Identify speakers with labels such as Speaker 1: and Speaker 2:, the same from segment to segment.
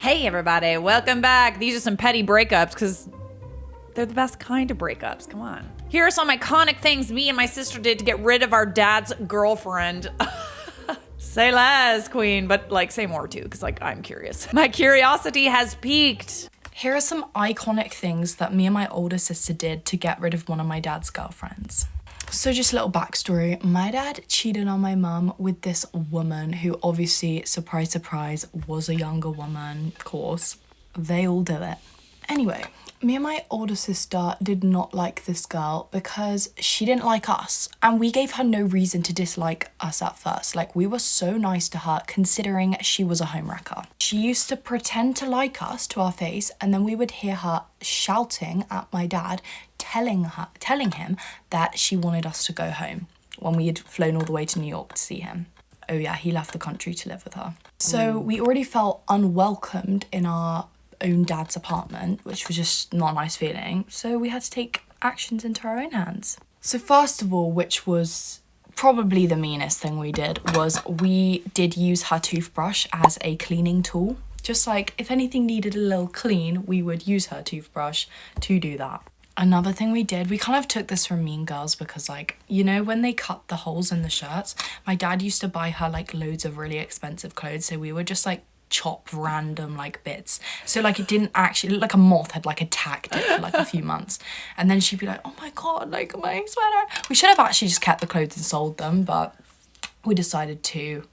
Speaker 1: Hey everybody, welcome back. These are some petty breakups because they're the best kind of breakups. Come on. Here are some iconic things me and my sister did to get rid of our dad's girlfriend. Say less, queen, but like say more too, because like I'm curious. My curiosity has peaked.
Speaker 2: Here are some iconic things that me and my older sister did to get rid of one of my dad's girlfriends. So just a little backstory. My dad cheated on my mum with this woman who obviously, surprise, surprise, was a younger woman, of course. They all do it. Anyway, me and my older sister did not like this girl because she didn't like us. And we gave her no reason to dislike us at first. Like, we were so nice to her considering she was a homewrecker. She used to pretend to like us to our face, and then we would hear her shouting at my dad, telling him that she wanted us to go home when we had flown all the way to New York to see him. Oh yeah, he left the country to live with her. So we already felt unwelcomed in our own dad's apartment, which was just not a nice feeling. So we had to take actions into our own hands. So first of all, which was probably the meanest thing we did, was we did use her toothbrush as a cleaning tool. Just like if anything needed a little clean, we would use her toothbrush to do that. Another thing we did, we kind of took this from Mean Girls because, like, you know, when they cut the holes in the shirts, my dad used to buy her like loads of really expensive clothes, so we would just like chop random like bits, so like it didn't actually look like a moth had like attacked it for like a few months, and then she'd be like, oh my god, like my sweater. We should have actually just kept the clothes and sold them, but we decided to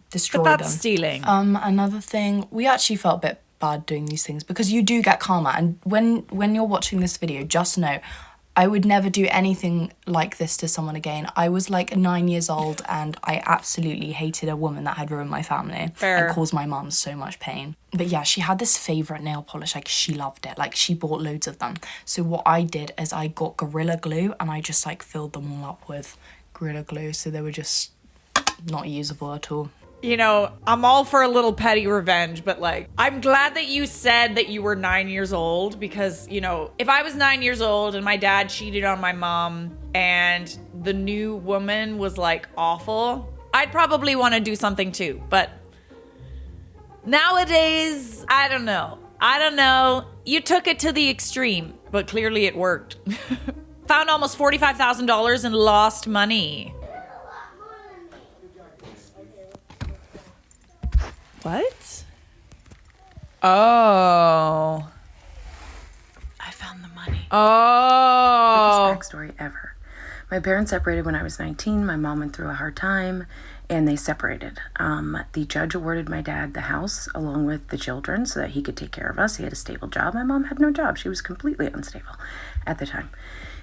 Speaker 2: destroy them.
Speaker 1: But that's stealing.
Speaker 2: Another thing, we actually felt a bit bad doing these things because you do get karma, and when you're watching this video, just know I would never do anything like this to someone again. I was like 9 years old and I absolutely hated a woman that had ruined my family.
Speaker 1: Fair.
Speaker 2: And caused my mum so much pain. But yeah, she had this favourite nail polish, like she loved it. Like she bought loads of them. So what I did is I got Gorilla Glue and I just like filled them all up with Gorilla Glue, so they were just not usable at all.
Speaker 1: You know, I'm all for a little petty revenge, but like, I'm glad that you said that you were 9 years old because, you know, if I was 9 years old and my dad cheated on my mom and the new woman was like awful, I'd probably want to do something too. But nowadays, I don't know. You took it to the extreme, but clearly it worked. Found almost $45,000 in lost money. What? Oh.
Speaker 3: I found the money.
Speaker 1: Oh.
Speaker 3: Biggest backstory ever. My parents separated when I was 19. My mom went through a hard time and they separated. The judge awarded my dad the house along with the children so that he could take care of us. He had a stable job. My mom had no job. She was completely unstable at the time.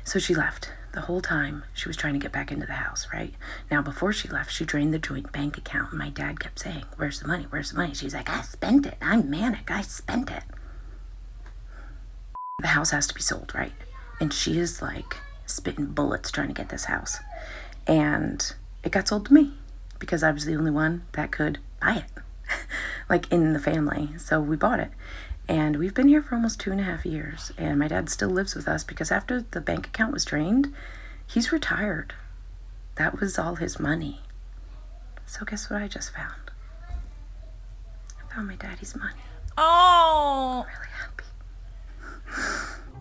Speaker 3: So she left. The whole time she was trying to get back into the house, right? Now, before she left, she drained the joint bank account. And my dad kept saying, where's the money? Where's the money? She's like, I spent it. I'm manic. I spent it. The house has to be sold, right? And she is like spitting bullets trying to get this house. And it got sold to me because I was the only one that could buy it, like in the family. So we bought it. And we've been here for almost 2.5 years. And my dad still lives with us because after the bank account was drained, he's retired. That was all his money. So guess what I just found? I found my daddy's money.
Speaker 1: Oh.
Speaker 3: I'm really happy.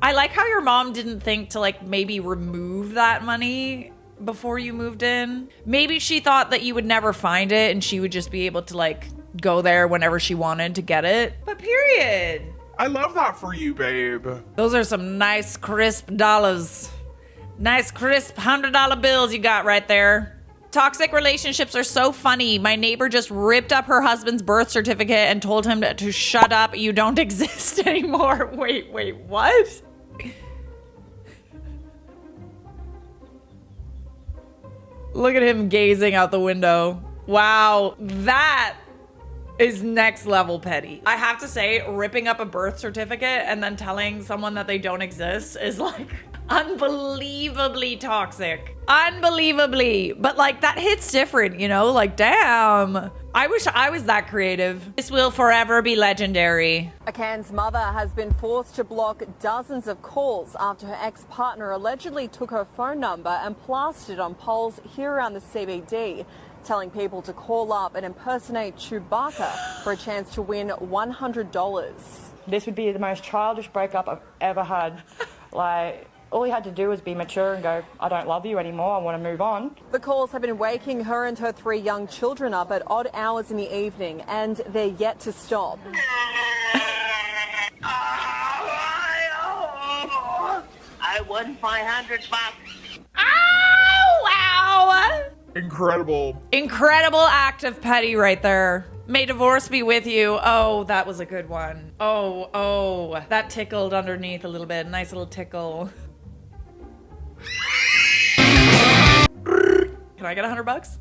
Speaker 1: I like how your mom didn't think to like maybe remove that money before you moved in. Maybe she thought that you would never find it and she would just be able to like go there whenever she wanted to get it. But period.
Speaker 4: I love that for you, babe.
Speaker 1: Those are some nice crisp dollars. Nice crisp $100 bills you got right there. Toxic relationships are so funny. My neighbor just ripped up her husband's birth certificate and told him to shut up. You don't exist anymore. Wait, what? Look at him gazing out the window. Wow, that is next level petty. I have to say, ripping up a birth certificate and then telling someone that they don't exist is like unbelievably toxic. Unbelievably. But like that hits different, you know? Like, damn. I wish I was that creative. This will forever be legendary.
Speaker 5: A Cairns mother has been forced to block dozens of calls after her ex-partner allegedly took her phone number and plastered it on poles here around the CBD. telling people to call up and impersonate Chewbacca for a chance to win $100.
Speaker 6: This would be the most childish breakup I've ever had. Like, all he had to do was be mature and go, I don't love you anymore, I want to move on.
Speaker 5: The calls have been waking her and her 3 young children up at odd hours in the evening, and they're yet to stop.
Speaker 7: I won $500.
Speaker 1: Ow! Wow!
Speaker 4: Incredible.
Speaker 1: Incredible act of petty right there. May divorce be with you. Oh, that was a good one. Oh, that tickled underneath a little bit. Nice little tickle. Can I get $100?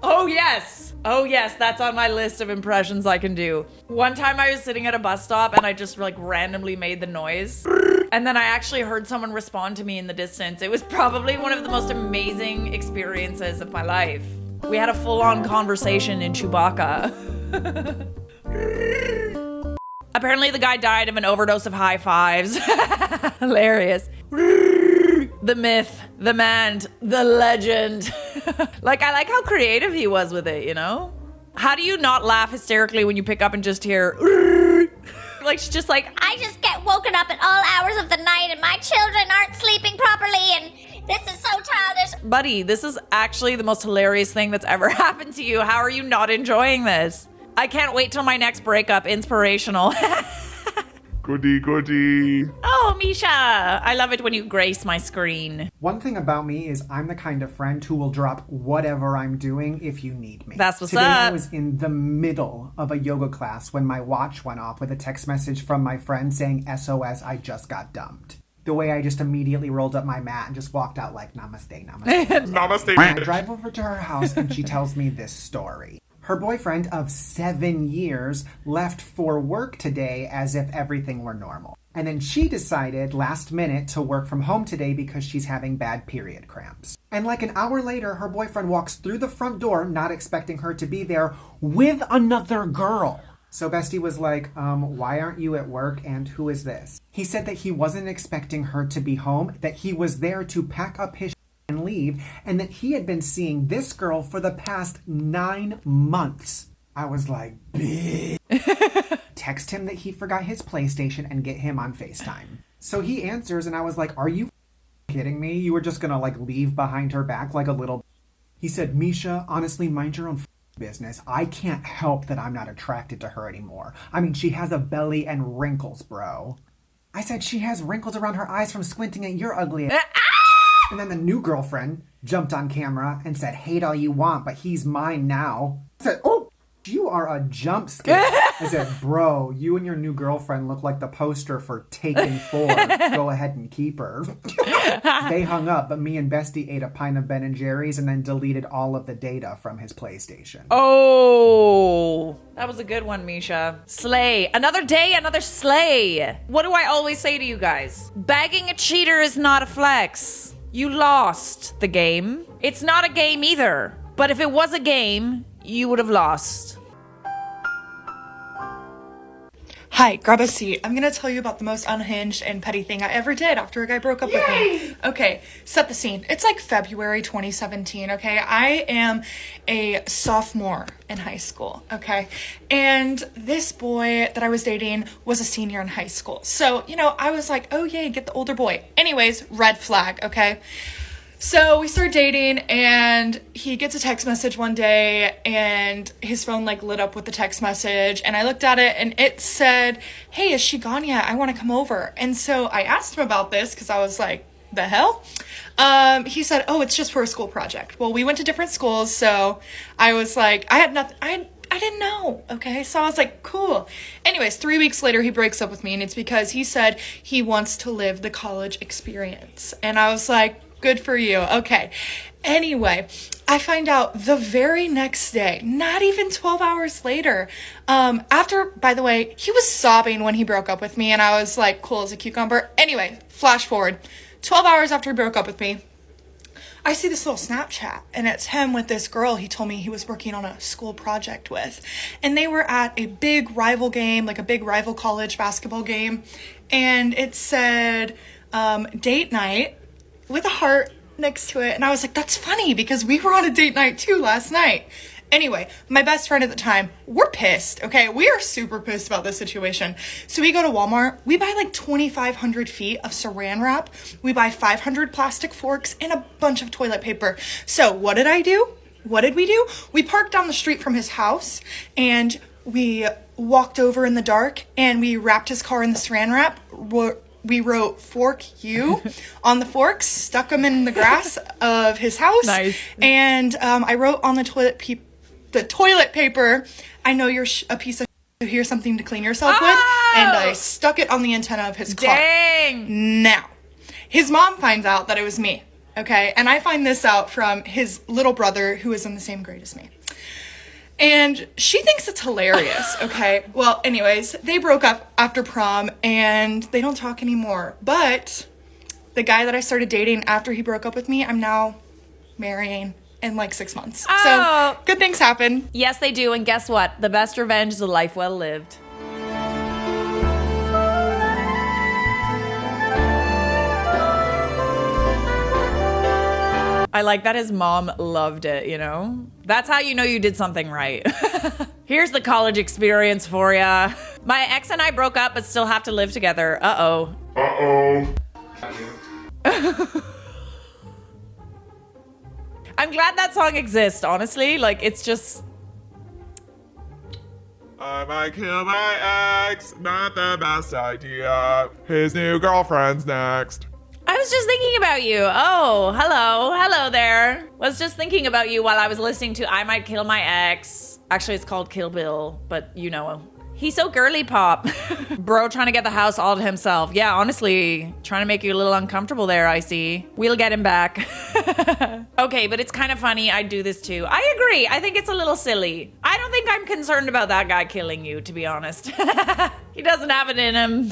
Speaker 1: Oh yes, that's on my list of impressions I can do. One time I was sitting at a bus stop and I just like randomly made the noise. And then I actually heard someone respond to me in the distance. It was probably one of the most amazing experiences of my life. We had a full-on conversation in Chewbacca. Apparently the guy died of an overdose of high fives. Hilarious. The myth, the man, the legend. Like, I like how creative he was with it, you know? How do you not laugh hysterically when you pick up and just hear... Like, she's just like,
Speaker 8: I just get woken up at all hours of the night and my children aren't sleeping properly and this is so childish.
Speaker 1: buddy, this is actually the most hilarious thing that's ever happened to you. How are you not enjoying this? I can't wait till my next breakup. Inspirational.
Speaker 4: Goody, goody.
Speaker 1: Oh, Misha. I love it when you grace my screen.
Speaker 9: One thing about me is I'm the kind of friend who will drop whatever I'm doing if you need me.
Speaker 1: That's what's
Speaker 9: Today I
Speaker 1: up.
Speaker 9: was in the middle of a yoga class when my watch went off with a text message from my friend saying, SOS, I just got dumped. The way I just immediately rolled up my mat and just walked out like, namaste, namaste.
Speaker 4: Namaste.
Speaker 9: I drive over to her house and she tells me this story. Her boyfriend of 7 years left for work today as if everything were normal. And then she decided last minute to work from home today because she's having bad period cramps. And like an hour later, her boyfriend walks through the front door, not expecting her to be there, with another girl. So Bestie was like, why aren't you at work and who is this? He said that he wasn't expecting her to be home, that he was there to pack up his and leave, and that he had been seeing this girl for the past 9 months. I was like, bitch. Text him that he forgot his PlayStation and get him on FaceTime. So he answers and I was like, are you kidding me? You were just gonna like leave behind her back like a little... He said, Misha, honestly, mind your own business. I can't help that I'm not attracted to her anymore. I mean, she has a belly and wrinkles, bro. I said she has wrinkles around her eyes from squinting at your ugly ass. And then the new girlfriend jumped on camera and said, hate all you want, but he's mine now. I said, oh, you are a jump scare. I said, bro, you and your new girlfriend look like the poster for Taken 4. Go ahead and keep her. They hung up, but me and Bestie ate a pint of Ben & Jerry's and then deleted all of the data from his PlayStation.
Speaker 1: Oh, that was a good one, Misha. Slay. Another day, another slay. What do I always say to you guys? Bagging a cheater is not a flex. You lost the game. It's not a game either. But if it was a game, you would have lost.
Speaker 2: Hi, grab a seat. I'm gonna tell you about the most unhinged and petty thing I ever did after a guy broke up with me. Okay, set the scene. It's like February 2017, okay? I am a sophomore in high school, okay? And this boy that I was dating was a senior in high school. So, you know, I was like, oh yay, get the older boy. Anyways, red flag, okay? So we start dating and he gets a text message one day and his phone like lit up with the text message and I looked at it and it said, hey, is she gone yet? I want to come over. And so I asked him about this because I was like, the hell? He said, oh, it's just for a school project. Well, we went to different schools, so I was like, I had nothing, I didn't know, okay? So I was like, cool. Anyways, 3 weeks later, he breaks up with me and it's because he said he wants to live the college experience. And I was like, good for you. Okay. Anyway, I find out the very next day, not even 12 hours later, after, by the way, he was sobbing when he broke up with me and I was like, cool as a cucumber. Anyway, flash forward, 12 hours after he broke up with me, I see this little Snapchat and it's him with this girl he told me he was working on a school project with. And they were at a big rival game, like a big rival college basketball game. And it said, date night, with a heart next to it. And I was like, that's funny because we were on a date night too last night. Anyway, my best friend at the time, we're pissed, okay? We are super pissed about this situation. So we go to Walmart, we buy like 2,500 feet of saran wrap, we buy 500 plastic forks, and a bunch of toilet paper. So what did I do? What did we do? We parked down the street from his house, and we walked over in the dark, and we wrapped his car in the saran wrap. We wrote "fork you" on the forks, stuck them in the grass of his house.
Speaker 1: Nice.
Speaker 2: And I wrote on the toilet paper, "I know you're a piece of shit, here's something to clean yourself with." And I stuck it on the antenna of his car.
Speaker 1: Dang.
Speaker 2: Now, his mom finds out that it was me, okay? And I find this out from his little brother, who is in the same grade as me. And she thinks it's hilarious, okay? Well, anyways, they broke up after prom, and they don't talk anymore. But the guy that I started dating after he broke up with me, I'm now marrying in like 6 months.
Speaker 1: Oh.
Speaker 2: So good things happen.
Speaker 1: Yes, they do. And guess what? The best revenge is a life well lived. I like that his mom loved it, you know? That's how you know you did something right. Here's the college experience for ya. My ex and I broke up but still have to live together. Uh-oh. I'm glad that song exists, honestly. Like, it's just...
Speaker 4: I might kill my ex, not the best idea. His new girlfriend's next.
Speaker 1: I was just thinking about you. Oh, hello. Hello there. Was just thinking about you while I was listening to I Might Kill My Ex. Actually, it's called Kill Bill, but you know. He's so girly pop. Bro trying to get the house all to himself. Yeah, honestly, trying to make you a little uncomfortable there, I see. We'll get him back. Okay, but it's kind of funny. I do this too. I agree. I think it's a little silly. I don't think I'm concerned about that guy killing you, to be honest. He doesn't have it in him.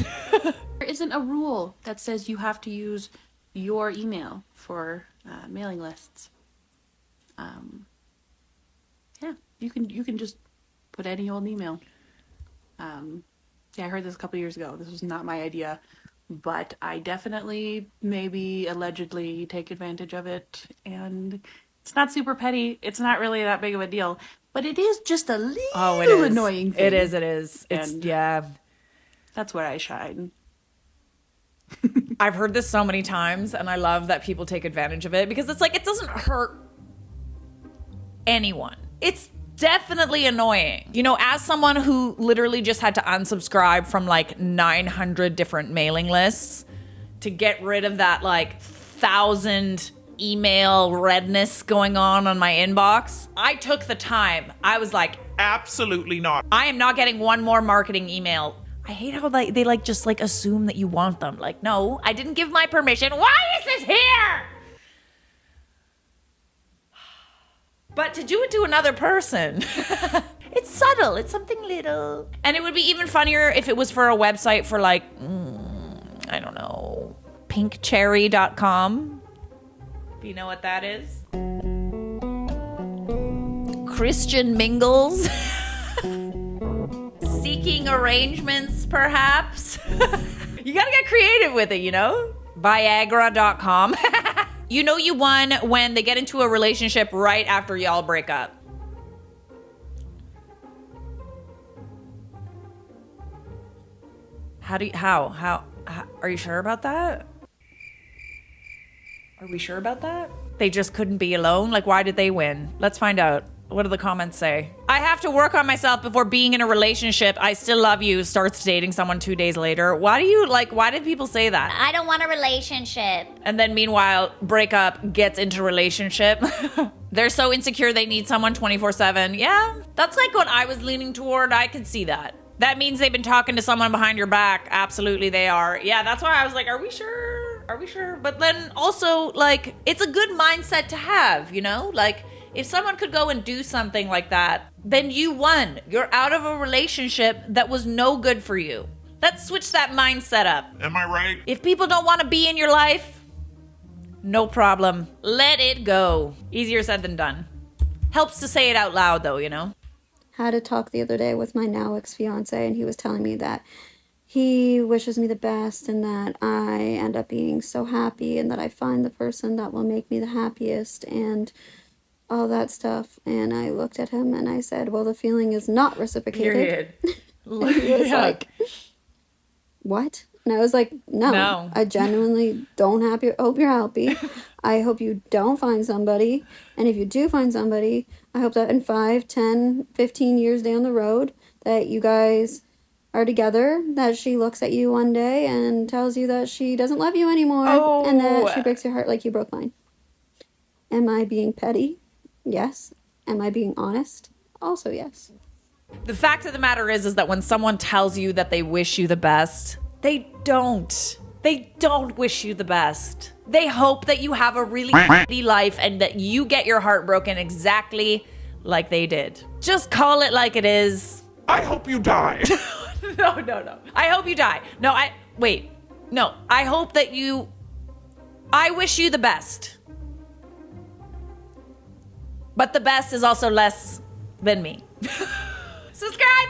Speaker 10: There isn't a rule that says you have to use your email for mailing lists. Yeah, you can just put any old email. Yeah, I heard this a couple years ago. This was not my idea, but I definitely, maybe allegedly take advantage of it. And it's not super petty. It's not really that big of a deal, but it is just a little annoying thing.
Speaker 1: It is. Yeah.
Speaker 10: That's where I shine.
Speaker 1: I've heard this so many times, and I love that people take advantage of it because it's like, it doesn't hurt anyone. It's definitely annoying. You know, as someone who literally just had to unsubscribe from like 900 different mailing lists to get rid of that like 1,000 email redness going on my inbox, I took the time. I was like,
Speaker 4: Absolutely not.
Speaker 1: I am not getting one more marketing email. I hate how they like just like assume that you want them. Like, no, I didn't give my permission. Why is this here? But to do it to another person, it's subtle. It's something little. And it would be even funnier if it was for a website for like, I don't know, pinkcherry.com. Do you know what that is? Christian Mingles. Seeking arrangements, perhaps. You gotta get creative with it, you know? Viagra.com. You know you won when they get into a relationship right after y'all break up. How are you sure about that? Are we sure about that? They just couldn't be alone? Like, why did they win? Let's find out. What do the comments say? I have to work on myself before being in a relationship. I still love you. Starts dating someone 2 days later. Why did people say that?
Speaker 8: I don't want a relationship.
Speaker 1: And then meanwhile, breakup gets into relationship. They're so insecure they need someone 24/7. Yeah, that's like what I was leaning toward. I could see that. That means they've been talking to someone behind your back. Absolutely they are. Yeah, that's why I was like, are we sure? Are we sure? But then also, like, it's a good mindset to have, you know? Like, if someone could go and do something like that, then you won. You're out of a relationship that was no good for you. Let's switch that mindset up.
Speaker 4: Am I right?
Speaker 1: If people don't want to be in your life, no problem. Let it go. Easier said than done. Helps to say it out loud though, you know?
Speaker 11: Had a talk the other day with my now ex-fiance, and he was telling me that he wishes me the best and that I end up being so happy and that I find the person that will make me the happiest and all that stuff. And I looked at him and I said, well, the feeling is not reciprocated.
Speaker 1: Period.
Speaker 11: And he was like, what? And I was like, no. I genuinely hope you're happy. I hope you don't find somebody. And if you do find somebody, I hope that in 5, 10, 15 years down the road that you guys are together, that she looks at you one day and tells you that she doesn't love you anymore. And that she breaks your heart like you broke mine. Am I being petty? Yes. Am I being honest? Also yes.
Speaker 1: The fact of the matter is that when someone tells you that they wish you the best, they don't. They don't wish you the best. They hope that you have a really shitty life and that you get your heart broken exactly like they did. Just call it like it is.
Speaker 4: I hope you die.
Speaker 1: No. I hope you die. No, I hope that I wish you the best. But the best is also less than me. Subscribe!